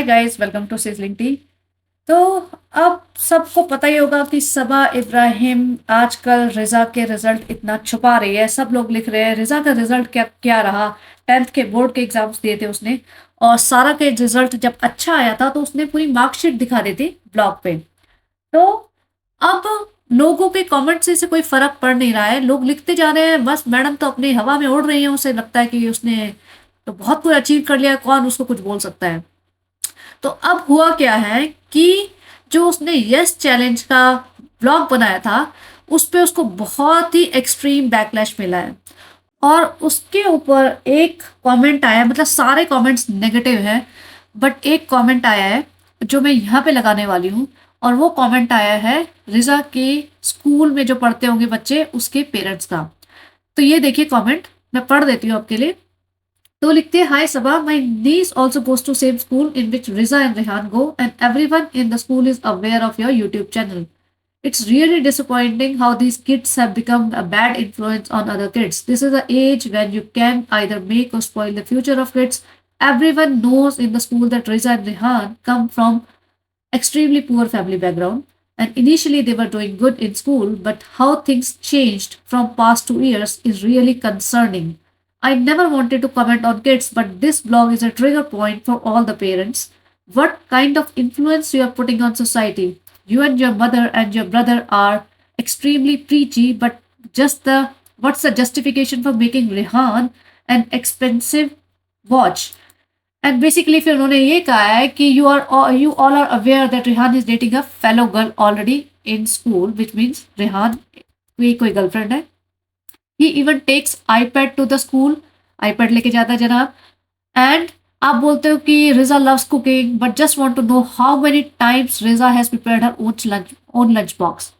Hi guys, welcome to sizzling tea. तो अब सबको पता ही होगा कि सबा इब्राहिम आजकल रिजा के रिजल्ट इतना छुपा रही है। सब लोग लिख रहे हैं रिजा का रिजल्ट क्या क्या रहा। 10th के बोर्ड के एग्जाम्स दिए थे उसने, और सारा के रिजल्ट जब अच्छा आया था तो उसने पूरी मार्कशीट दिखा दी थी ब्लॉग पे। तो अब लोगों के कमेंट से कोई फर्क पड़ नहीं रहा है, लोग लिखते जा रहे हैं बस मैडम तो अपनी हवा में उड़ रही है, उसे लगता है कि उसने तो बहुत कुछ अचीव कर लिया, कौन उसको कुछ बोल सकता है। तो अब हुआ क्या है कि जो उसने यस चैलेंज का ब्लॉग बनाया था उस पे उसको बहुत ही एक्सट्रीम बैकलैश मिला है। और उसके ऊपर एक कमेंट आया, मतलब सारे कमेंट्स नेगेटिव हैं, बट एक कमेंट आया है जो मैं यहाँ पे लगाने वाली हूँ। और वो कमेंट आया है रिजा के स्कूल में जो पढ़ते होंगे बच्चे, उसके पेरेंट्स का। तो ये देखिए कमेंट, मैं पढ़ देती हूँ आपके लिए। तो लिखते हैं, हाय सबा, माई niece also goes to same school in which Riza and Rehan go, and everyone in the school is aware of your YouTube channel. It's really disappointing how these kids have become a bad influence on other kids. This is the age when you can either make or spoil the future of kids. Everyone knows in the school that Riza and Rehan come from extremely poor family background, and initially they were doing good in school, but how things changed from past 2 years is really concerning. I never wanted to comment on kids, but this blog is a trigger point for all the parents. What kind of influence you are putting on society? You and your mother and your brother are extremely preachy, but just the what's the justification for making Rehan an expensive watch? And basically फिर उन्होंने ये कहा है कि you all are aware that Rehan is dating a fellow girl already in school, which means Rehan की कोई girlfriend है। He even takes iPad to the school, iPad लेके जाता है जनाब। एंड आप बोलते हो कि Riza loves cooking, but just want to know how many times Riza has prepared her own lunch box.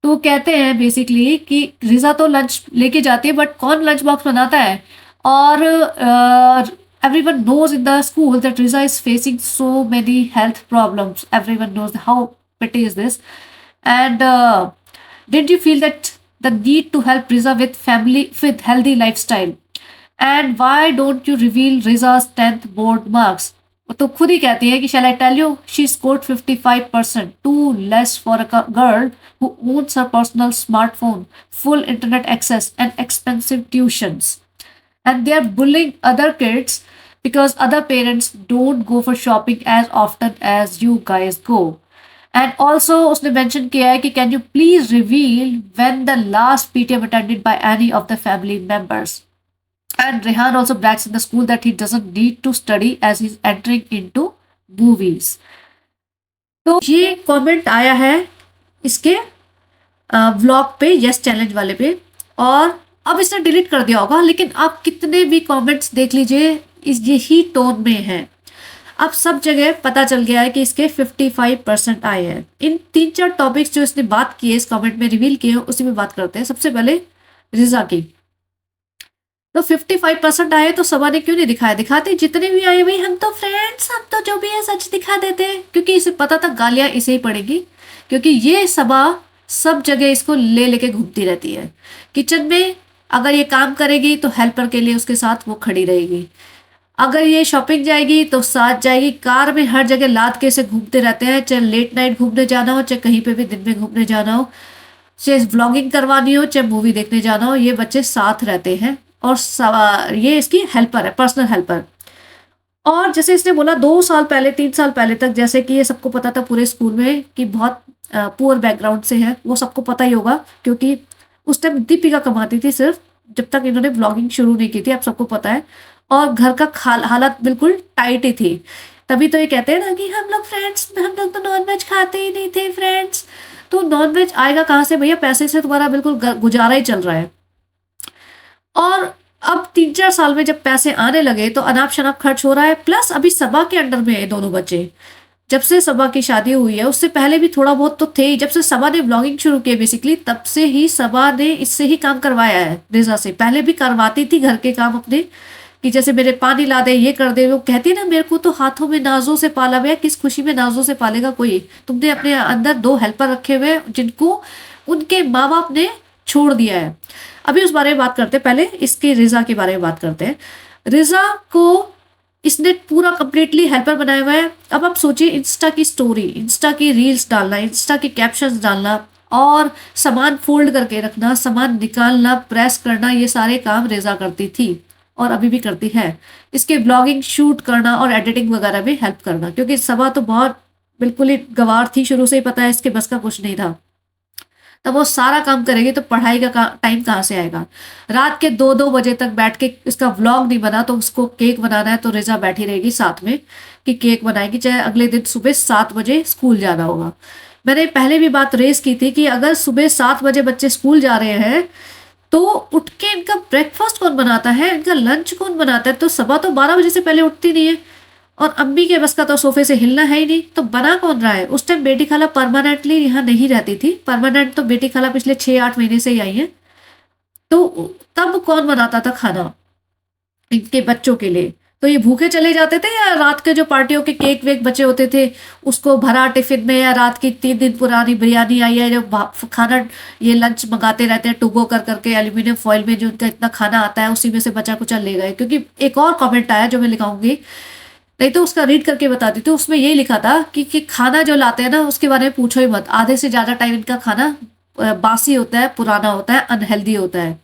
तो वो कहते हैं बेसिकली कि रिजा तो लंच लेके जाती है, बट कौन लंच बॉक्स बनाता है। और everyone knows in the school that Riza is facing so many health problems. Everyone knows how petty is this. And did you feel that the need to help Riza with healthy lifestyle? And why don't you reveal Riza's 10th board marks? तो खुद ही कहती है कि shall I tell you, she scored 55%, too less for a girl who owns her personal smartphone, full internet access, and expensive tuitions. And they are bullying other kids because other parents don't go for shopping as often as you guys go. And also उसने mention किया है कि can you please reveal when the last PTM attended by any of the family members. And Rehan also brags in the school that he doesn't need to study as he's entering into movies. तो ये comment आया है इसके vlog पे, yes challenge वाले पे। और अब इसने डिलीट कर दिया होगा, लेकिन आप कितने भी कमेंट्स देख लीजिए इस यही टोन में है। अब सब जगह पता चल गया है कि इसके 55% आए हैं। इन 3-4 टॉपिक्स जो इसने बात की है इस कमेंट में रिवील किए हैं, उसी में बात करते हैं। सबसे पहले रिजा की। तो 55% आए तो सबा ने क्यों नहीं दिखाया? दिखाते जितने भी आए भाई, हम तो फ्रेंड्स, हम तो जो भी है सच दिखा देते हैं, क्योंकि इसे पता था गालियां इसे ही पड़ेगी। क्योंकि ये सबा सब जगह इसको ले लेके घूमती रहती है। किचन में अगर ये काम करेगी तो हेल्पर के लिए उसके साथ वो खड़ी रहेगी। अगर ये शॉपिंग जाएगी तो साथ जाएगी। कार में हर जगह लाद के इसे घूमते रहते हैं, चाहे लेट नाइट घूमने जाना हो, चाहे कहीं पे भी दिन में घूमने जाना हो, चाहे व्लॉगिंग करवानी हो, चाहे मूवी देखने जाना हो, ये बच्चे साथ रहते हैं। और ये इसकी हेल्पर है, पर्सनल हेल्पर। और जैसे इसने बोला 2 साल पहले 3 साल पहले तक, जैसे कि ये सबको पता था पूरे स्कूल में कि बहुत पुअर बैकग्राउंड से है, वो सबको पता ही होगा। क्योंकि उस टाइम दीपिका कमाती थी सिर्फ, जब तक इन्होंने ब्लॉगिंग शुरू नहीं की थी, आप सबको पता है। और घर का हालत बिल्कुल टाइट ही थी। तभी तो ये कहते हैं ना कि हम लोग फ्रेंड्स, हम लोग तो नॉन वेज खाते ही नहीं थे फ्रेंड्स। तो नॉन वेज आएगा कहाँ से भैया? पैसे से तुम्हारा बिल्कुल गुजारा ही चल रहा है। और अब 3-4 साल में जब पैसे आने लगे तो अनाप शनाप खर्च हो रहा है। प्लस अभी सबा के अंडर में है दोनों बच्चे। जब से सबा की शादी हुई है, उससे पहले भी थोड़ा बहुत तो थे ही। जब से सबा ने ब्लॉगिंग शुरू की बेसिकली, तब से ही सबा ने इससे ही काम करवाया है रिजा से। पहले भी करवाती थी घर के काम अपने, कि जैसे मेरे पानी ला दे, ये कर दे। वो कहती है ना, मेरे को तो हाथों में नाजों से पाला हुआ है, किस खुशी में नाजों से पालेगा कोई? तुमने अपने अंदर 2 हेल्पर रखे हुए जिनको उनके माँ बाप ने छोड़ दिया है। अभी उस बारे में बात करते हैं, पहले इसके रिजा के बारे में बात करते हैं। रिजा को इसने पूरा कंप्लीटली हेल्पर बनाया हुआ है। अब आप सोचिए, इंस्टा की स्टोरी, इंस्टा की रील्स डालना, इंस्टा के कैप्शंस डालना और सामान फोल्ड करके रखना, सामान निकालना, प्रेस करना, ये सारे काम रेजा करती थी और अभी भी करती है। इसके ब्लॉगिंग शूट करना और एडिटिंग वगैरह में हेल्प करना, क्योंकि सबा तो बहुत बिल्कुल ही गंवार थी, शुरू से ही पता है इसके बस का कुछ नहीं था। तब वो सारा काम करेगी तो पढ़ाई का टाइम कहाँ से आएगा। रात के 2-2 बजे तक बैठ के इसका व्लॉग नहीं बना तो उसको केक बनाना है, तो रिजा बैठी रहेगी साथ में कि केक बनाएगी, चाहे अगले दिन सुबह 7 बजे स्कूल जाना होगा। मैंने पहले भी बात रेस की थी कि अगर सुबह 7 बजे बच्चे स्कूल जा रहे हैं तो उठ के इनका ब्रेकफास्ट कौन बनाता है, इनका लंच कौन बनाता है। तो सबा तो 12 बजे से पहले उठती नहीं है और अम्मी के बस का तो सोफे से हिलना है ही नहीं, तो बना कौन रहा है। उस टाइम बेटी खाला परमानेंटली यहाँ नहीं रहती थी, परमानेंट तो बेटी खाला पिछले 6-8 महीने से ही आई है। तो तब कौन बनाता था खाना इनके बच्चों के लिए। तो ये भूखे चले जाते थे या रात के जो पार्टियों के केक वेक बचे होते थे उसको भरा टिफिन में, या रात की 3 दिन पुरानी बिरयानी आई है जो खाना ये लंच मंगाते रहते हैं टुगो कर करके एल्यूमिनियम फॉइल में, जो उनका इतना खाना आता है उसी में से बचा कुचा ले गए। क्योंकि एक और कमेंट आया जो मैं लिखाऊंगी, नहीं तो उसका रीड करके बता दी थी, उसमें यही लिखा था कि खाना जो लाते हैं ना उसके बारे में पूछो ही मत, आधे से ज़्यादा टाइम इनका खाना बासी होता है, पुराना होता है, अनहेल्दी होता है।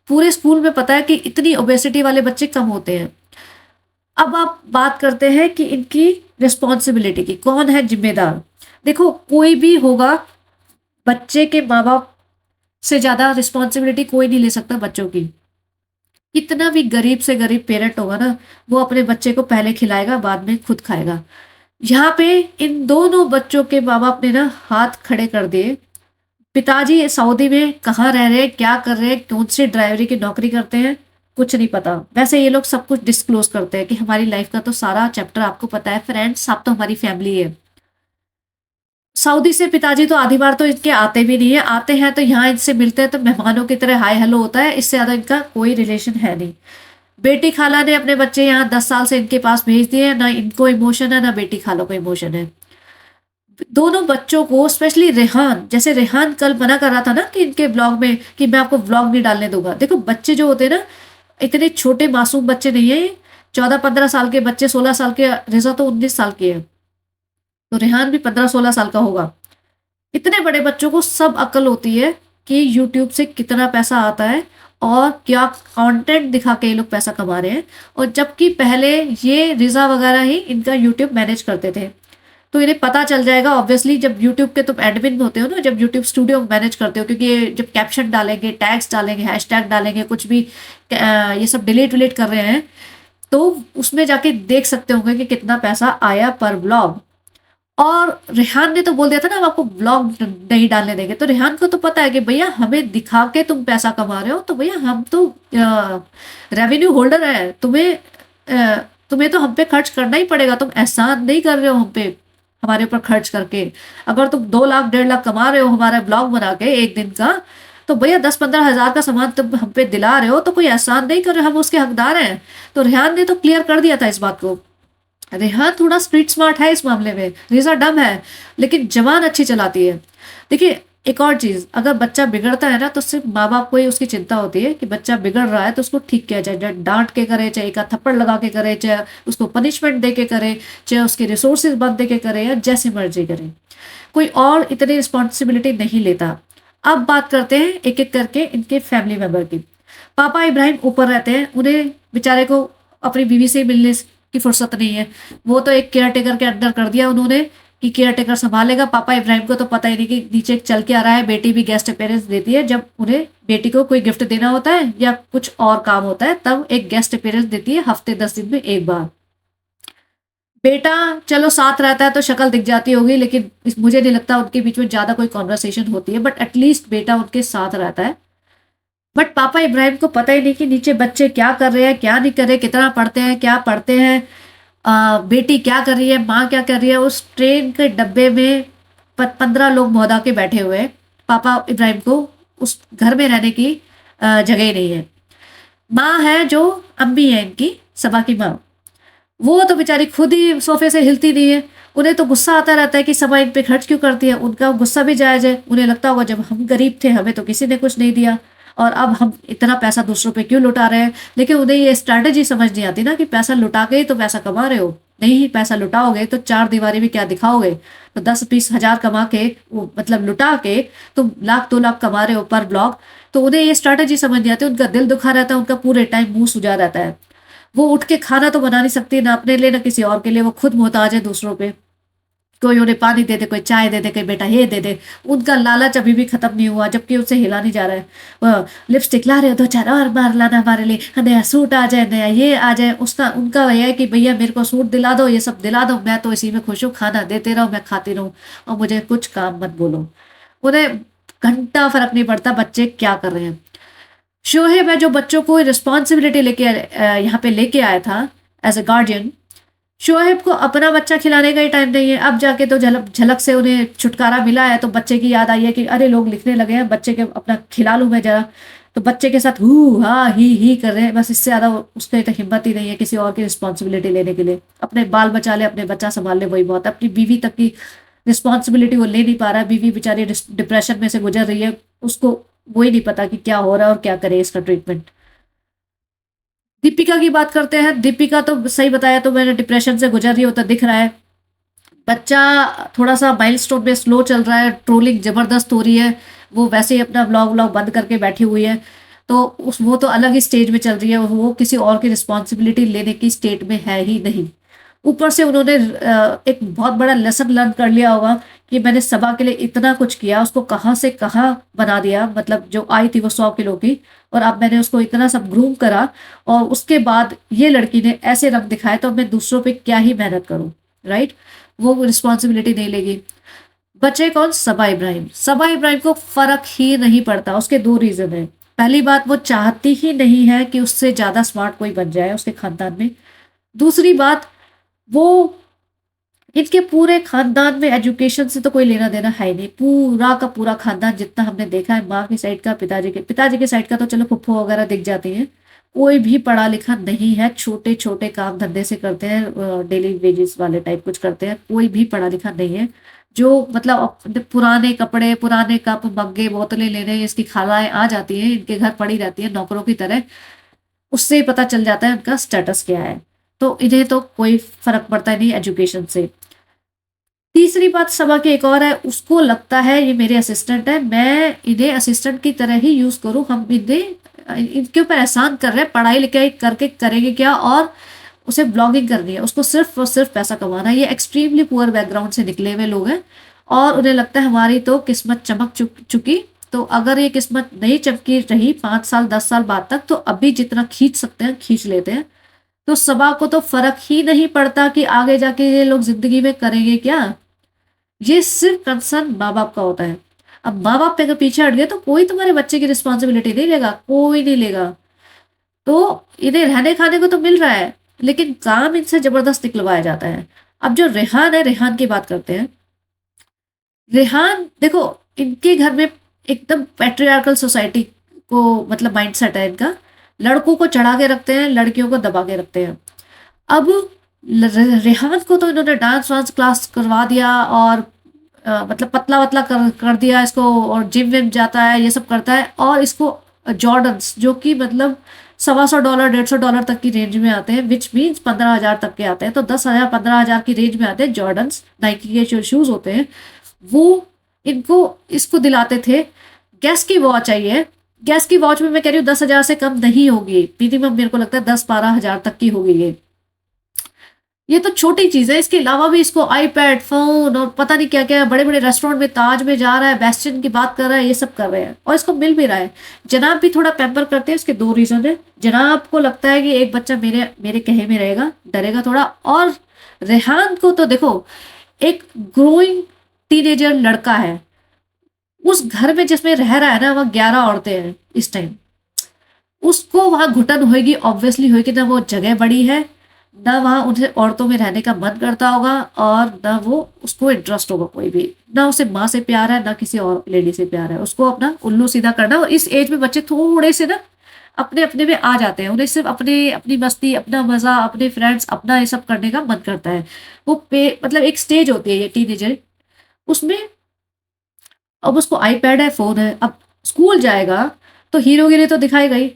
पूरे स्कूल में पता है कि इतनी ओबेसिटी वाले बच्चे कम होते हैं। अब आप बात करते हैं कि इनकी रिस्पॉन्सिबिलिटी की, कौन है जिम्मेदार। देखो कोई भी होगा, बच्चे के माँ बाप से ज़्यादा रिस्पॉन्सिबिलिटी कोई नहीं ले सकता बच्चों की। कितना भी गरीब से गरीब पेरेंट होगा ना, वो अपने बच्चे को पहले खिलाएगा बाद में खुद खाएगा। यहाँ पे इन दोनों बच्चों के माँ बाप ने ना हाथ खड़े कर दिए। पिताजी सऊदी में कहाँ रह रहे हैं, क्या कर रहे हैं, कौन सी ड्राइवरी की नौकरी करते हैं, कुछ नहीं पता। वैसे ये लोग सब कुछ डिस्क्लोज करते हैं कि हमारी लाइफ का तो सारा चैप्टर आपको पता है फ्रेंड्स, आप तो हमारी फैमिली है। सऊदी से पिताजी तो आधी बार तो इनके आते भी नहीं है, आते हैं तो यहाँ इनसे मिलते हैं तो मेहमानों की तरह हाय हेलो होता है, इससे ज़्यादा इनका कोई रिलेशन है नहीं। बेटी खाला ने अपने बच्चे यहाँ 10 साल से इनके पास भेज दिए, ना इनको इमोशन है ना बेटी खाला को इमोशन है। दोनों बच्चों को, स्पेशली रेहान, जैसे रेहान कल मना कर रहा था ना कि इनके ब्लॉग में कि मैं आपको ब्लॉग नहीं डालने दूंगा। देखो बच्चे जो होते हैं ना, इतने छोटे मासूम बच्चे नहीं है, 14-15 साल के बच्चे, 16 साल के, रिजा तो 19 साल की है, तो रेहान भी 15-16 साल का होगा। इतने बड़े बच्चों को सब अकल होती है कि यूट्यूब से कितना पैसा आता है और क्या कंटेंट दिखा के ये लोग पैसा कमा रहे हैं। और जबकि पहले ये रिजा वगैरह ही इनका यूट्यूब मैनेज करते थे, तो इन्हें पता चल जाएगा ऑब्वियसली। जब यूट्यूब के तुम एडमिन होते हो ना, जब यूट्यूब स्टूडियो मैनेज करते हो, क्योंकि ये जब कैप्शन डालेंगे, टैग्स डालेंगे, हैशटैग डालेंगे, कुछ भी ये सब डिलीट विलीट कर रहे हैं, तो उसमें जाके देख सकते होंगे कि कितना पैसा आया पर व्लॉग। और रेहान ने तो बोल दिया था ना हम आपको व्लॉग नहीं डालने देंगे, तो रेहान को तो पता है कि भैया हमें दिखा के तुम पैसा कमा रहे हो, तो भैया हम तो रेवेन्यू होल्डर है, तुम्हें तो हम पे खर्च करना ही पड़ेगा। तुम एहसान नहीं कर रहे हो हम पे हमारे ऊपर खर्च करके। अगर तुम 2 लाख 1.5 लाख कमा रहे हो हमारा ब्लॉग बना के एक दिन का, तो भैया 10-15 हज़ार का सामान तुम हम पे दिला रहे हो, तो कोई एहसान नहीं कर रहे, हम उसके हकदार हैं। तो रेहान ने तो क्लियर कर दिया था इस बात को। रेहान थोड़ा स्ट्रीट स्मार्ट है इस मामले में, रिजा डम है, लेकिन जवान अच्छी चलाती है। देखिए एक और चीज़, अगर बच्चा बिगड़ता है ना तो सिर्फ माँ बाप को ही उसकी चिंता होती है कि बच्चा बिगड़ रहा है तो उसको ठीक किया जाए, चाहे डांट के करे, चाहे एक थप्पड़ लगा के करे, चाहे उसको पनिशमेंट दे के करे, चाहे उसके रिसोर्सेज बंद दे के करे, या जैसे मर्जी करे। कोई और इतनी रिस्पॉन्सिबिलिटी नहीं लेता। अब बात करते हैं एक एक करके इनके फैमिली मेम्बर की। पापा इब्राहिम ऊपर रहते हैं, उन्हें बेचारे को अपनी बीवी से मिलने की फुर्सत नहीं है। वो तो एक केयर टेकर के अंडर कर दिया उन्होंने कि केयर टेकर संभालेगा। पापा इब्राहिम को तो पता ही नहीं कि नीचे चल के आ रहा है। बेटी भी गेस्ट अपीयरेंस देती है, जब उन्हें बेटी को कोई गिफ्ट देना होता है या कुछ और काम होता है तब एक गेस्ट अपीयरेंस देती है, हफ्ते 10 दिन में एक बार। बेटा चलो साथ रहता है तो शक्ल दिख जाती होगी, लेकिन मुझे नहीं लगता उनके बीच में ज़्यादा कोई कॉन्वर्सेशन होती है, बट एटलीस्ट बेटा उनके साथ रहता है। बट पापा इब्राहिम को पता ही नहीं कि नीचे बच्चे क्या कर रहे हैं, क्या नहीं कर रहे, कितना पढ़ते हैं, क्या पढ़ते हैं, बेटी क्या कर रही है, माँ क्या कर रही है। उस ट्रेन के डब्बे में 15 लोग मौदा के बैठे हुए हैं। पापा इब्राहिम को उस घर में रहने की जगह ही नहीं है। माँ है जो अम्मी है इनकी, सबा की माँ, वो तो बेचारी खुद ही सोफे से हिलती नहीं है। उन्हें तो गुस्सा आता रहता है कि सबा इन पे खर्च क्यों करती है। उनका गुस्सा भी जायज़ है, उन्हें लगता होगा जब हम गरीब थे हमें तो किसी ने कुछ नहीं दिया। और अब हम इतना पैसा दूसरों पे क्यों लुटा रहे हैं। लेकिन उन्हें ये स्ट्रैटेजी समझ नहीं आती ना कि पैसा लुटा के ही तो पैसा कमा रहे हो। नहीं ही पैसा लुटाओगे तो चार दीवारी में क्या दिखाओगे। तो 10-20 हज़ार कमा के मतलब लुटा के तुम 1-2 लाख कमा रहे हो पर ब्लॉग। तो उन्हें ये स्ट्रैटेजी समझ नहीं आती, उनका दिल दुखा रहता है, उनका पूरे टाइम मुंह सुजा रहता है। वो उठ के खाना तो बना नहीं सकती ना अपने लिए ना किसी और के लिए, वो खुद मोहताज है दूसरों पे। कोई उन्हें पानी दे दे, कोई चाय दे दे, कोई बेटा ये दे दे। उनका लालच अभी भी खत्म नहीं हुआ, जबकि उनसे हिला नहीं जा रहा है। वो लिपस्टिक ला रहे हो, 2-4 और बार लाना हमारे लिए, नया सूट आ जाए, नया ये आ जाए। उसका उनका भैया है कि भैया मेरे को सूट दिला दो, ये सब दिला दो, मैं तो इसी में खुश हूँ, खाना देते रहो, मैं खाती रहूँ और मुझे कुछ काम मत बोलो। उन्हें घंटा फर्क नहीं पड़ता बच्चे क्या कर रहे हैं। शोहेब है जो बच्चों को रिस्पॉन्सिबिलिटी लेके यहाँ पे लेके आया था एज ए गार्डियन। शोहेब को अपना बच्चा खिलाने का ही टाइम नहीं है। अब जाके तो झलक झलक से उन्हें छुटकारा मिला है तो बच्चे की याद आई है कि अरे लोग लिखने लगे हैं, बच्चे के अपना खिला लूँ मैं जरा। तो बच्चे के साथ हु हा ही कर रहे हैं, बस इससे ज़्यादा उसके तो हिम्मत ही नहीं है किसी और की रिस्पॉन्सिबिलिटी लेने के लिए। अपने बाल बचा ले, अपने बच्चा संभाल ले, वही बहुत है। अपनी बीवी तक की रिस्पॉन्सिबिलिटी वो ले नहीं पा रहा है। बीवी बेचारी डिप्रेशन में से गुजर रही है, उसको वो ही नहीं पता कि क्या हो रहा है और क्या करे इसका ट्रीटमेंट। दीपिका की बात करते हैं। दीपिका तो सही बताया तो मैंने, डिप्रेशन से गुजर रही होता दिख रहा है। बच्चा थोड़ा सा माइलस्टोन में स्लो चल रहा है, ट्रोलिंग जबरदस्त हो रही है। वो वैसे ही अपना व्लॉग व्लॉग बंद करके बैठी हुई है। तो उस वो तो अलग ही स्टेज में चल रही है, वो किसी और की रिस्पॉन्सिबिलिटी लेने की स्टेट में है ही नहीं। ऊपर से उन्होंने एक बहुत बड़ा लेसन लर्न कर लिया होगा कि मैंने सबा के लिए इतना कुछ किया, उसको कहाँ से कहाँ बना दिया। मतलब जो आई थी वो 100 किलो की, और अब मैंने उसको इतना सब ग्रूम करा और उसके बाद ये लड़की ने ऐसे रंग दिखाए, तो मैं दूसरों पे क्या ही मेहनत करूं। राइट, वो रिस्पॉन्सिबिलिटी नहीं लेगी। बचे कौन? सबा इब्राहिम। सबा इब्राहिम को फर्क ही नहीं पड़ता। उसके दो रीजन है। पहली बात, वो चाहती ही नहीं है कि उससे ज्यादा स्मार्ट कोई बन जाए उसके खानदान में। दूसरी बात, वो इनके पूरे खानदान में एजुकेशन से तो कोई लेना देना है ही नहीं। पूरा का पूरा खानदान जितना हमने देखा है, माँ की साइड का, पिताजी के साइड का तो चलो फुफ्फो वगैरह दिख जाती हैं, कोई भी पढ़ा लिखा नहीं है। छोटे छोटे काम धंधे से करते हैं, डेली वेजेस वाले टाइप कुछ करते हैं। कोई भी पढ़ा लिखा नहीं है। जो मतलब अपने पुराने कपड़े, पुराने कप, मग्गे, बोतलें लेने इसकी खालाएं आ जाती हैं, इनके घर पड़ी रहती है नौकरों की तरह। उससे ही पता चल जाता है उनका स्टेटस क्या है। तो इन्हें तो कोई फर्क पड़ता नहीं एजुकेशन से। तीसरी बात सबा की एक और है, उसको लगता है ये मेरे असिस्टेंट है, मैं इन्हें असिस्टेंट की तरह ही यूज करूं। हम इनके ऊपर एहसान कर रहे हैं, पढ़ाई लिखाई करके करेंगे क्या, और उसे ब्लॉगिंग करनी है, उसको सिर्फ और सिर्फ पैसा कमाना है। ये एक्सट्रीमली पुअर बैकग्राउंड से निकले हुए लोग हैं और उन्हें लगता है हमारी तो किस्मत चमक चुकी। तो अगर ये किस्मत नहीं चमकी रही 5 साल 10 साल बाद तक, तो अभी जितना खींच सकते हैं खींच लेते हैं। तो सबा को तो फर्क ही नहीं पड़ता कि आगे जाके ये लोग जिंदगी में करेंगे क्या। ये सिर्फ कंसर्न माँ बाप का होता है। अब माँ बाप पे अगर पीछे हट गए तो कोई तुम्हारे बच्चे की रिस्पॉन्सिबिलिटी नहीं लेगा, कोई नहीं लेगा। तो इन्हें रहने खाने को तो मिल रहा है, लेकिन काम इनसे जबरदस्त निकलवाया जाता है। अब जो रेहान है, रेहान की बात करते हैं। रेहान देखो, इनके घर में एकदम पैट्रियार्कल सोसाइटी को मतलब माइंडसेट है इनका। लड़कों को चढ़ा के रखते हैं, लड़कियों को दबा के रखते हैं। अब रेहान को तो इन्होंने डांस वांस क्लास करवा दिया और मतलब पतला वतला कर दिया इसको, और जिम विम जाता है, ये सब करता है। और इसको जॉर्डन्स जो कि मतलब $125 $150 तक की रेंज में आते हैं, विच मीन्स 15,000 तक के आते हैं। तो 10,000 15,000 की रेंज में आते हैं जॉर्डन्स, नाइकी के जो शूज होते हैं वो इनको इसको दिलाते थे। गैस की वॉच चाहिए। गैस की वॉच में मैं कह रही हूँ 10,000 से कम नहीं होगी, मिनिमम मेरे को लगता है 10-12 हज़ार तक की होगी ये तो छोटी चीज है। इसके अलावा भी इसको आईपैड, फोन और पता नहीं क्या क्या, बड़े बड़े रेस्टोरेंट में, ताज में जा रहा है, बेस्टन की बात कर रहा है, ये सब कर रहे हैं और इसको मिल भी रहा है। जनाब भी थोड़ा पैम्पर करते हैं। इसके दो रीजन है। जनाब को लगता है कि एक बच्चा मेरे मेरे कहे में रहेगा, डरेगा थोड़ा। और रेहान को तो देखो, एक ग्रोइंग टीनेजर लड़का है, उस घर में जिसमें रह रहा है ना, वह 11 औरतें हैं इस टाइम। उसको वहां घुटन होगी, ऑब्वियसली होगी ना। वो जगह बड़ी है ना, वहां उनसे औरतों में रहने का मन करता होगा, और ना वो उसको इंटरेस्ट होगा कोई भी, ना उसे माँ से प्यार है ना किसी और लेडी से प्यार है। उसको अपना उल्लू सीधा करना। और इस एज में बच्चे थोड़े से ना अपने अपने में आ जाते हैं, उन्हें सिर्फ अपने अपनी मस्ती, अपना मजा, अपने फ्रेंड्स, अपना ये सब करने का मन करता है। वो मतलब एक स्टेज होती है ये टीनेजर, उसमें अब उसको आईपैड है, फोन है। अब स्कूल जाएगा तो हीरोगिरी तो दिखाई गई।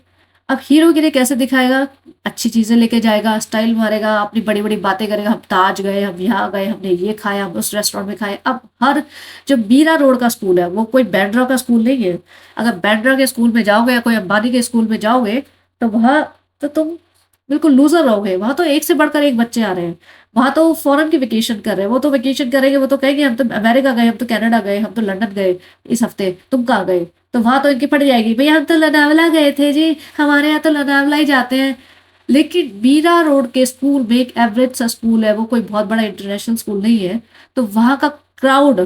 अब हीरोगिरी कैसे दिखाएगा? अच्छी चीजें लेके जाएगा, स्टाइल मारेगा, अपनी बड़ी बड़ी बातें करेगा, हम ताज गए, हम यहाँ गए, हमने ये खाया, हम उस रेस्टोरेंट में खाए। अब हर जो मीरा रोड का स्कूल है वो कोई बैंड्रा का स्कूल नहीं है। अगर बैंड्रा के स्कूल में जाओगे या कोई अंबानी के स्कूल में जाओगे तो वहां तो तुम बिल्कुल लूजर रहोगे। वहां तो एक से बढ़कर एक बच्चे आ रहे हैं। वहां तो फॉरेन की वेकेशन कर रहे हैं। वो तो वेकेशन करेंगे, वो तो कहेंगे हम तो अमेरिका गए, हम तो कनाडा गए, हम तो लंदन गए इस हफ्ते, तुम कहाँ गए? तो वहां तो इनकी फट जाएगी, भैया हम तो लोनावला गए थे जी, हमारे यहाँ तो लोनावला ही जाते हैं। लेकिन मीरा रोड के स्कूल में एक एवरेज सा स्कूल है, वो कोई बहुत बड़ा इंटरनेशनल स्कूल नहीं है। तो वहां का क्राउड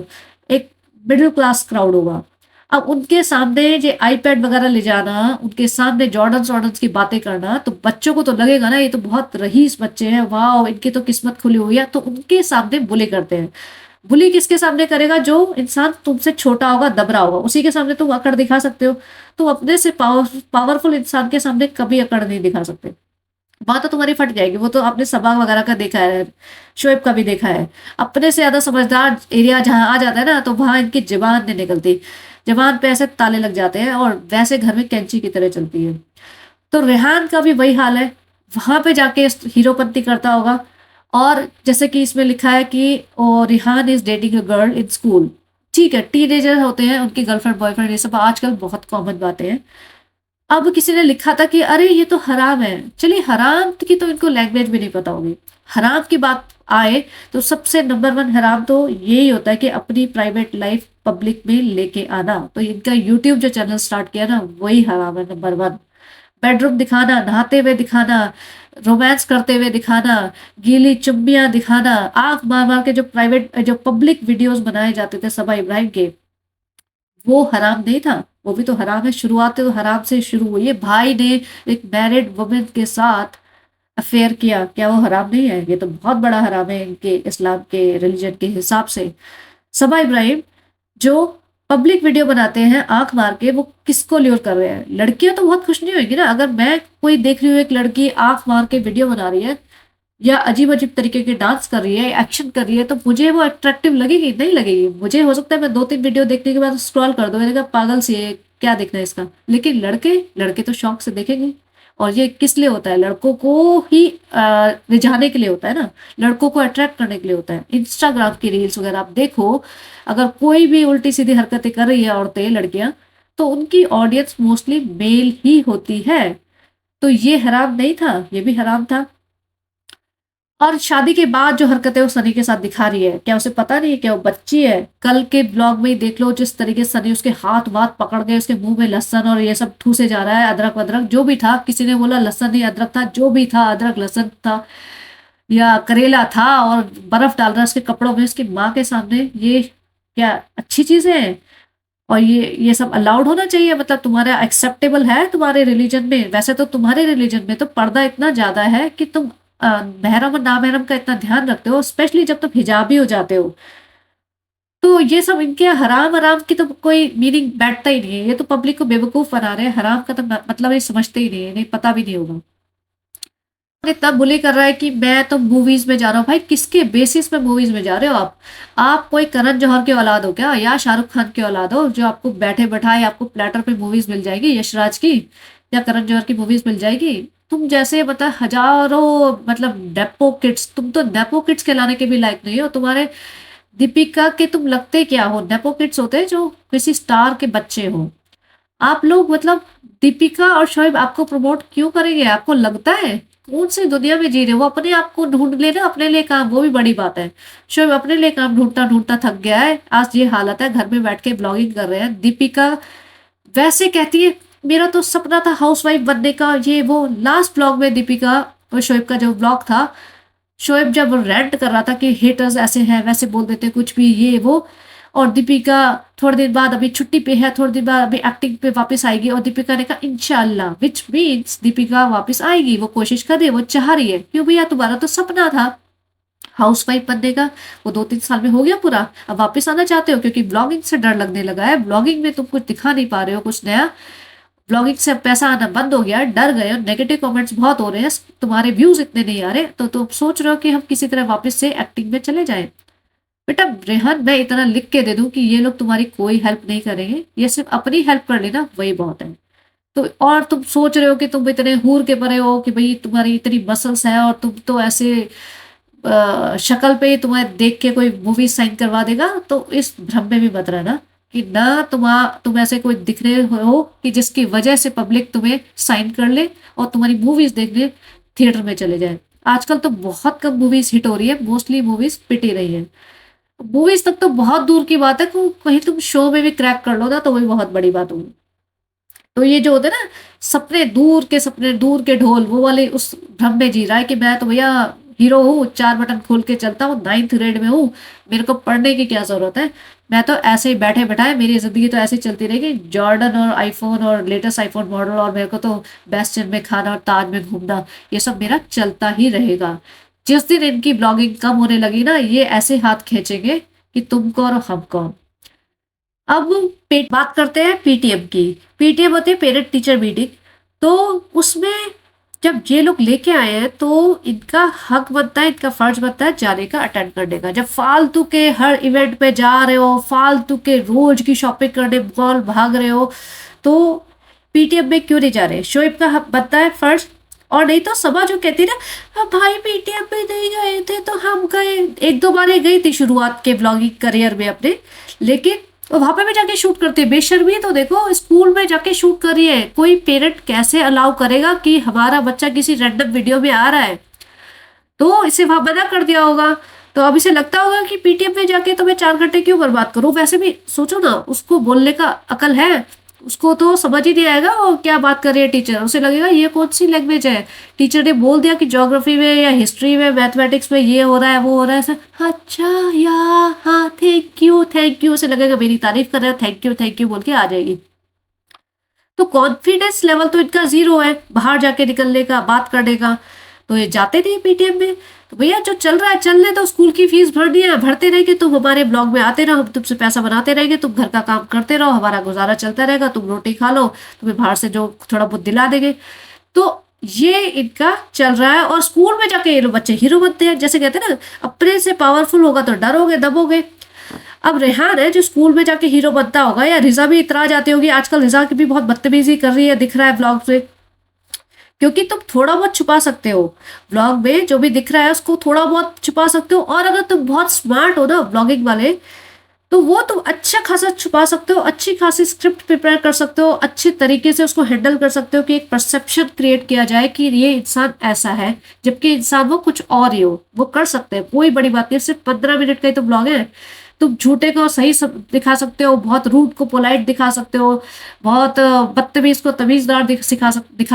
एक मिडिल क्लास क्राउड होगा। अब उनके सामने ये आईपैड वगैरह ले जाना, उनके सामने जॉर्डन्स वॉर्डन्स की बातें करना, तो बच्चों को तो लगेगा ना ये तो बहुत रईस बच्चे हैं, वाह इनकी तो किस्मत खुली हुई है। तो उनके सामने बुली करते हैं। बुली किसके सामने करेगा? जो इंसान तुमसे छोटा होगा, दबरा होगा, उसी के सामने तुम अकड़ दिखा सकते हो। तुम अपने से पावरफुल इंसान के सामने कभी अकड़ नहीं दिखा सकते। वहां तो तुम्हारी फट जाएगी। वो तो आपने सबा वगैरह का देखा है, शोएब का भी देखा है। अपने से ज्यादा समझदार एरिया जहां आ जाता है ना, तो वहां इनकी जबान नहीं निकलती। जबान पे ऐसे ताले लग जाते हैं और वैसे घर में कैंची की तरह चलती है। तो रेहान का भी वही हाल है। वहां पे जाके हीरोपंती करता होगा। और जैसे कि इसमें लिखा है कि oh Rihan is dating a girl in school. ठीक है, टीनेजर होते हैं, उनकी गर्लफ्रेंड बॉयफ्रेंड ये सब आजकल बहुत कॉमन बातें हैं। अब किसी ने लिखा था कि अरे ये तो हराम है। चलिए, हराम की तो इनको लैंग्वेज भी नहीं पता होगी। हराम की बात आए तो सबसे नंबर वन हराम तो यही होता है कि अपनी प्राइवेट लाइफ पब्लिक में लेके आना। तो इनका यूट्यूब जो चैनल स्टार्ट किया ना, वही हराम है नंबर वन। बेडरूम दिखाना, नहाते हुए दिखाना, रोमांस करते हुए दिखाना, गीली चुम्बियां दिखाना, आंख मार मार के जो प्राइवेट जो पब्लिक वीडियोस बनाए जाते थे सबा इब्राहिम के, वो हराम नहीं था? वो भी तो हराम है। शुरुआत तो हराम से शुरू हुई है। भाई ने एक मैरिड वुमेन के साथ अफेयर किया, क्या वो हराम नहीं है? ये तो बहुत बड़ा हराम है इनके इस्लाम के रिलीजन के हिसाब से। सबा इब्राहिम जो पब्लिक वीडियो बनाते हैं आंख मार के, वो किसको ल्योर कर रहे हैं? लड़कियां तो बहुत खुश नहीं होगी ना। अगर मैं कोई देख रही हूँ एक लड़की आंख मार के वीडियो बना रही है या अजीब अजीब तरीके के डांस कर रही है, एक्शन कर रही है, तो मुझे वो अट्रैक्टिव लगेगी? नहीं लगेगी। मुझे हो सकता है मैं 2-3 वीडियो देखने के बाद स्क्रॉल कर दूं, मैंने कहा पागल सी है, क्या देखना है इसका। लेकिन लड़के लड़के तो शौक से देखेंगे। और ये किस लिए होता है? लड़कों को ही रिझाने के लिए होता है ना, लड़कों को अट्रैक्ट करने के लिए होता है। इंस्टाग्राम की रील्स वगैरह आप देखो, अगर कोई भी उल्टी सीधी हरकतें कर रही है औरतें, लड़कियां, तो उनकी ऑडियंस मोस्टली मेल ही होती है। तो ये हराम नहीं था? ये भी हराम था। और शादी के बाद जो हरकतें वो सनी के साथ दिखा रही है, क्या उसे पता नहीं है क्या वो बच्ची है? कल के ब्लॉग में ही देख लो, जिस तरीके से सनी उसके हाथ वाथ पकड़ के उसके मुंह में लहसन और ये सब ठूसे जा रहा है, अदरक वदरक जो भी था। किसी ने बोला लहसन नहीं अदरक था, जो भी था, अदरक लहसन था या करेला था, और बर्फ डाल रहा है उसके कपड़ों में उसकी माँ के सामने। ये क्या अच्छी चीजें हैं? और ये सब अलाउड होना चाहिए? मतलब तुम्हारा एक्सेप्टेबल है तुम्हारे रिलीजन में? वैसे तो तुम्हारे रिलीजन में तो पर्दा इतना ज्यादा है कि तुम महरम और नामहरम का इतना ध्यान रखते हो, स्पेशली जब तुम हिजाबी हो जाते हो। तो ये सब इनके हराम हराम की तो कोई मीनिंग बैठता ही नहीं है। ये तो पब्लिक को बेवकूफ बना रहे हैं। हराम का तो मतलब ये समझते ही नहीं है, नहीं पता भी नहीं होगा। तब बुली कर रहा है कि मैं तो मूवीज में जा रहा हूँ। भाई किसके बेसिस पे मूवीज में जा रहे हो आप? आप कोई करण जौहर के औलाद हो क्या, या शाहरुख खान के औलाद हो जो आपको बैठे बैठाए आपको प्लेटर पे मूवीज मिल जाएगी यशराज की या करण जौहर की मूवीज मिल जाएगी? तुम जैसे बता हजारों मतलब नेपो किड्स, तुम तो नेपो किड्स कहलाने के भी लायक नहीं हो। तुम्हारे दीपिका के तुम लगते क्या हो? नेपो किड्स होते हैं जो किसी स्टार के बच्चे हो। आप लोग मतलब दीपिका और शोएब आपको प्रमोट क्यों करेंगे? आपको लगता है कौन सी दुनिया में जी रहे हो? वो अपने आप को ढूंढ लेना, अपने लिए काम, वो भी बड़ी बात है। शोएब अपने लिए काम ढूंढता ढूंढता थक गया है, आज ये हालत है, घर में बैठ के ब्लॉगिंग कर रहे हैं। दीपिका वैसे कहती है मेरा तो सपना था हाउसवाइफ बनने का, ये वो। लास्ट ब्लॉग में दीपिका और शोएब का जो ब्लॉग था, शोएब जब रेंट कर रहा था कि हेटर्स ऐसे हैं वैसे बोल देते कुछ भी ये वो, और दीपिका थोड़े दिन बाद अभी छुट्टी पे है, थोड़े दिन बाद अभी एक्टिंग पे वापस आएगी, और दीपिका ने कहा इंशाल्लाह, विच मीन्स दीपिका वापस आएगी, वो कोशिश कर रही है, वो चाह रही है। क्यों भैया, तुम्हारा तो सपना था हाउसवाइफ बनने का, वो 2-3 साल में हो गया पूरा, अब वापस आना चाहते हो क्योंकि ब्लॉगिंग से डर लगने लगा है। ब्लॉगिंग में तुम कुछ दिखा नहीं पा रहे हो कुछ नया, ब्लॉगिंग से पैसा आना बंद हो गया, डर गए हो, नेगेटिव कमेंट्स बहुत हो रहे हैं, तुम्हारे व्यूज इतने नहीं आ रहे, तो तुम सोच रहे हो कि हम किसी तरह वापस से एक्टिंग में चले जाएं। बेटा रेहान, मैं इतना लिख के दे दूं कि ये लोग तुम्हारी कोई हेल्प नहीं करेंगे, ये सिर्फ अपनी हेल्प कर लेना, वही बहुत है। तो और तुम सोच रहे हो कि तुम इतने हूर के परे हो कि भाई तुम्हारी इतनी मसल्स है और तुम तो ऐसे शक्ल पे ही तुम्हें देख के कोई मूवी साइन करवा देगा, तो इस भ्रम में भी मत रहना कि ना तुम ऐसे कोई दिख रहे हो कि जिसकी वजह से पब्लिक तुम्हें साइन कर ले और तुम्हारी मूवीज देखने थिएटर में चले जाए। आजकल तो बहुत कम मूवीज हिट हो रही है, मोस्टली मूवीज पिट ही रही है। मूवीज तक तो बहुत दूर की बात है, कहीं तुम शो में भी क्रैक कर लो ना तो वही बहुत बड़ी बात होगी। तो ये जो होते हैं ना, सपने दूर के ढोल, वो वाले उस भ्रम में जी रहा है कि मैं तो भैया हीरो हूँ, 4 बटन खोल के चलता हूँ, 9th ग्रेड में हूँ, मेरे को पढ़ने की क्या जरूरत है, मैं तो ऐसे ही बैठे बैठाए मेरी जिंदगी तो ऐसे ही चलती रहेगी, जॉर्डन और आईफोन और लेटेस्ट आईफोन मॉडल, और मेरे को तो बेस्ट इन में खाना और ताज में घूमना, ये सब मेरा चलता ही रहेगा। जिस दिन इनकी ब्लॉगिंग कम होने लगी ना, ये ऐसे हाथ खींचेंगे कि तुम कौन और हम कौन। अब बात करते हैं पीटीएम की। पीटीएम होती है पेरेंट टीचर मीटिंग। तो उसमें जब ये लोग लेके आए हैं तो इनका हक बनता है, इनका फर्ज बनता है जाने का, अटेंड करने का। जब फालतू के हर इवेंट पे जा रहे हो, फालतू के रोज की शॉपिंग करने मॉल भाग रहे हो, तो पीटीएम में क्यों नहीं जा रहे? शोएब का हक बनता है फर्ज। और नहीं तो सभा जो कहती है ना, "हाँ भाई पीटीएम में नहीं गए थे तो हम गए", 1-2 बार ये गई थी शुरुआत के ब्लॉगिंग करियर में अपने, लेकिन तो वहां पे भी जाके शूट करती है बेशर्मी। तो देखो स्कूल में जाके शूट कर रही है, कोई पेरेंट कैसे अलाउ करेगा कि हमारा बच्चा किसी रैंडम वीडियो में आ रहा है? तो इसे वहां मना कर दिया होगा। तो अब इसे लगता होगा कि पीटीएम में जाके तो मैं 4 घंटे क्यों बर्बाद करूं। वैसे भी सोचो ना, उसको बोलने का अकल है? उसको तो समझ ही नहीं आएगा वो क्या बात कर रही है टीचर। उसे लगेगा ये कौन सी लैंग्वेज है, टीचर ने बोल दिया कि ज्योग्राफी में या हिस्ट्री में मैथमेटिक्स में ये हो रहा है वो हो रहा है ऐसा, अच्छा या हाँ थैंक यू, उसे लगेगा मेरी तारीफ कर रहा है, थैंक यू बोल के आ जाएगी। तो कॉन्फिडेंस लेवल तो इनका जीरो है बाहर जाके निकलने का, बात करने का। तो ये जाते नहीं पीटीएम में। तो भैया जो चल रहा है चलने दो, स्कूल की फीस भरनी है, भरते रहेंगे, तुम हमारे ब्लॉग में आते रहो, हम तुमसे पैसा बनाते रहेंगे, तुम घर का काम करते रहो, हमारा गुजारा चलता रहेगा, तुम रोटी खा लो, तुम्हें बाहर से जो थोड़ा बहुत दिला देंगे। तो ये इनका चल रहा है। और स्कूल में जाके ये लोग बच्चे हीरो बनते हैं। जैसे कहते हैं ना, अपने से पावरफुल होगा तो डरोगे दबोगे। अब रेहान है जो स्कूल में जाके हीरो बनता होगा, या रिजा भी इतरा जाती होगी। आजकल रिजा की भी बहुत बदतमीजी कर रही है, दिख रहा है ब्लॉग से, क्योंकि तुम थोड़ा बहुत छुपा सकते हो। ब्लॉग में जो भी दिख रहा है उसको थोड़ा बहुत छुपा सकते हो। और अगर तुम बहुत स्मार्ट हो ना ब्लॉगिंग वाले, तो वो तुम अच्छा खासा छुपा सकते हो, अच्छी खासी स्क्रिप्ट प्रिपेयर कर सकते हो, अच्छे तरीके से उसको हैंडल कर सकते हो कि एक परसेप्शन क्रिएट किया जाए कि ये इंसान ऐसा है, जबकि इंसान वो कुछ और ही हो। वो कर सकते हैं, कोई बड़ी बात नहीं। सिर्फ 15 मिनट का ही तो ब्लॉग है। तुम झूठे को सही सब दिखा सकते हो, बहुत रूड को पोलाइट दिखा सकते हो, बहुत बदतमीज को तमीजदार दिखा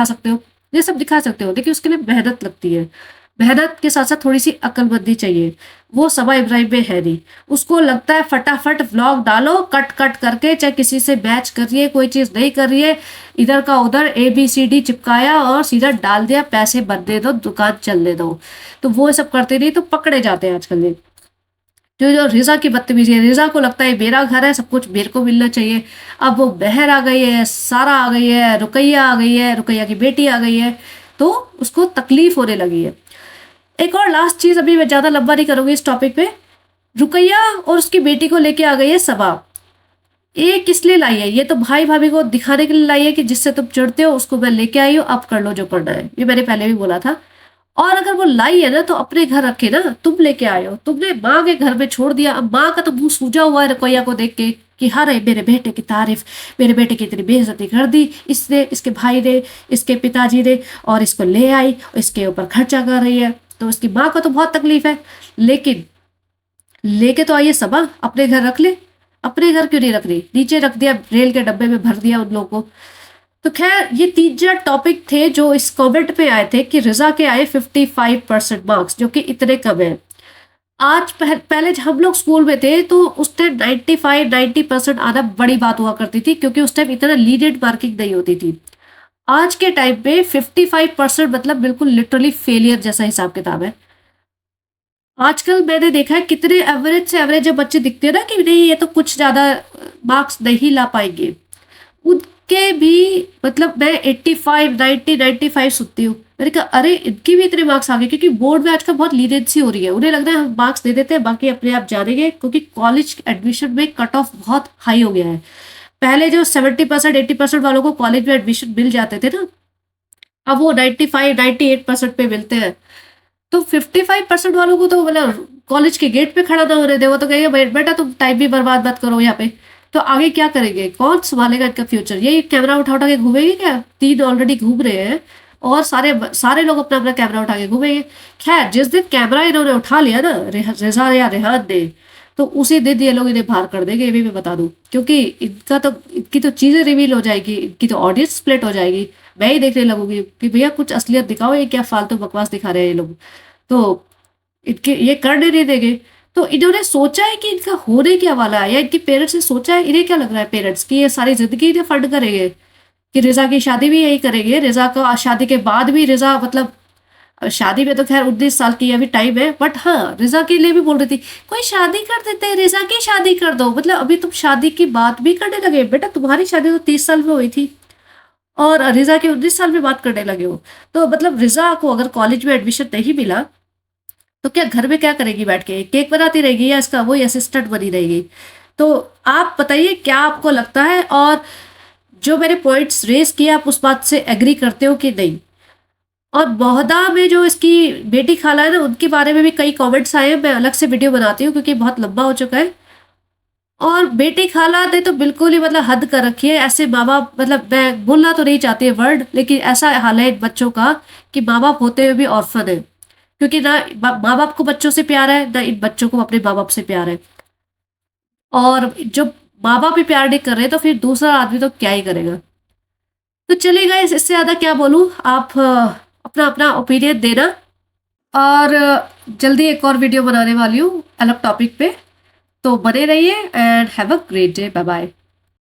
सकते हो, ये सब दिखा सकते हो। लेकिन उसके लिए मेहनत लगती है। मेहनत के साथ साथ थोड़ी सी अक्लमंदी चाहिए। वो सबा इब्राहिम में है नहीं। उसको लगता है फटाफट व्लॉग डालो कट कट करके, चाहे किसी से मैच कर रही है, कोई चीज़ नहीं कर रही है, इधर का उधर ABCD चिपकाया और सीधा डाल दिया, पैसे बनने दो, दुकान चलने दो। तो वो सब करते नहीं तो पकड़े जाते हैं आजकल ये। जो रिजा की बदतमीजी है, रिजा को लगता है मेरा घर है, सब कुछ मेरे को मिलना चाहिए। अब वो बहर आ गई है, सारा आ गई है, रुकैया आ गई है, रुकैया की बेटी आ गई है, तो उसको तकलीफ होने लगी है। एक और लास्ट चीज, अभी मैं ज्यादा लंबा नहीं करूंगी इस टॉपिक पे। रुकैया और उसकी बेटी को लेके आ गई है सबा। ये किस लिए लाई है? ये तो भाई भाभी को दिखाने के लिए लाई है कि जिससे तुम चिढ़ते हो उसको मैं लेके आई हूँ, अब कर लो जो करना है। ये मैंने पहले भी बोला था। और अगर वो लाई है ना तो अपने घर रखे ना, तुम लेके आए हो, तुमने माँ के घर में छोड़ दिया। अब माँ का तो मुंह सूजा हुआ है रुकैया को देख के कि हरे मेरे बेटे की तारीफ, मेरे बेटे की इतनी बेइज्जती कर दी इसने, इसके भाई ने, इसके पिताजी ने, और इसको ले आई, इसके ऊपर खर्चा कर रही है। तो उसकी माँ को तो बहुत तकलीफ है। लेकिन लेके तो आइए सबा, अपने घर रख ले। अपने घर क्यों नहीं रख रही? नीचे रख दिया, रेल के डब्बे में भर दिया उन लोगों को। तो खैर ये 3-4 टॉपिक थे जो इस कमेंट पे आए थे कि रिजा के आए 55% मार्क्स, जो कि इतने कम है। आज पहले जब हम लोग स्कूल में थे तो उस टाइम 95-90% आना बड़ी बात हुआ करती थी, क्योंकि उस टाइम इतना लीडेड मार्किंग नहीं होती थी। आज के टाइम पे 55% मतलब बिल्कुल लिटरली फेलियर जैसा हिसाब किताब है। आजकल मैंने देखा है कितने एवरेज से एवरेज जो बच्चे दिखते हैं ना कि नहीं ये तो कुछ ज्यादा मार्क्स नहीं ला पाएंगे, उनके भी मतलब मैं 85-90-95 सुनती हूँ। मैंने कहा अरे इनकी भी इतने मार्क्स आ गए, क्योंकि बोर्ड में आजकल बहुत लीनियंसी हो रही है। उन्हें लग रहा है हम मार्क्स दे देते हैं बाकी अपने आप जानेंगे, क्योंकि कॉलेज एडमिशन में कट ऑफ बहुत हाई हो गया है। पहले जो 70% 80% वालों को कॉलेज में एडमिशन मिल जाते थे ना, अब वो 95 98% पे मिलते हैं। तो 55% वालों को तो मतलब कॉलेज के गेट पे खड़ा ना होने दे, वो तो कहेंगे बेटा तुम टाइम भी बर्बाद मत करो यहाँ पे। तो आगे क्या करेंगे, कौन संभालेगा इनका फ्यूचर? यही कैमरा उठा उठा के घूमेंगे क्या? 3 ऑलरेडी घूम रहे हैं और सारे सारे लोग अपना अपना कैमरा उठा के घूमेंगे। खैर जिस दिन कैमरा इन्होंने उठा लिया ना रिजा या रेहान ने, तो उसी दिन ये लोग इन्हें बाहर कर देंगे, ये भी मैं बता दूं। क्योंकि इनकी तो चीजें रिवील हो जाएगी, इनकी तो ऑडियंस स्प्लिट हो जाएगी। मैं ही देखने लगूंगी कि भैया कुछ असलियत दिखाओ, ये क्या फालतू बकवास दिखा रहे हैं ये लोग। तो इनके ये करने नहीं देंगे। तो इन्होंने सोचा है कि इनका होने क्या वाला है, या इनके पेरेंट्स ने सोचा है, इन्हें क्या लग रहा है पेरेंट्स की ये सारी जिंदगी इन्हें फंड करेंगे कि रिजा की शादी भी यही करेंगे? रिजा को शादी के बाद भी रिजा मतलब शादी में तो खैर 19 साल की अभी टाइम है, बट हाँ रिजा के लिए भी बोल रही थी कोई शादी कर देते हैं, रिजा की शादी कर दो। मतलब अभी तुम शादी की बात भी करने लगे? बेटा तुम्हारी शादी तो 30 साल में हुई थी और रिजा की 19 साल में बात करने लगे हो। तो मतलब रिजा को अगर कॉलेज में एडमिशन नहीं मिला तो क्या घर में क्या करेगी बैठ के? केक बनाती रहेगी या इसका वही असिस्टेंट बनी रहेगी? तो आप बताइए क्या आपको लगता है, और जो मैंने पॉइंट्स रेस किए आप उस बात से एग्री करते हो कि नहीं? और बहदा में जो इसकी बेटी खाला है ना, उनके बारे में भी कई कमेंट्स आए हैं, मैं अलग से वीडियो बनाती हूँ क्योंकि बहुत लंबा हो चुका है। और बेटी खाला ने तो बिल्कुल ही मतलब हद कर रखी है। ऐसे माँ बाप, मतलब मैं बोलना तो नहीं चाहती है वर्ड, लेकिन ऐसा हाल है इन बच्चों का कि माँ बाप होते हुए भी ऑर्फन है। क्योंकि ना माँ बाप को बच्चों से प्यार है, ना इन बच्चों को अपने माँ बाप से प्यार है। और जब माँ बाप ही प्यार नहीं कर रहे तो फिर दूसरा आदमी तो क्या ही करेगा। तो चलिएगा, इससे ज़्यादा क्या बोलूँ। आप अपना अपना ओपिनियन देना। और जल्दी एक और वीडियो बनाने वाली हूँ अलग टॉपिक पे, तो बने रहिए and have a great day. Bye bye.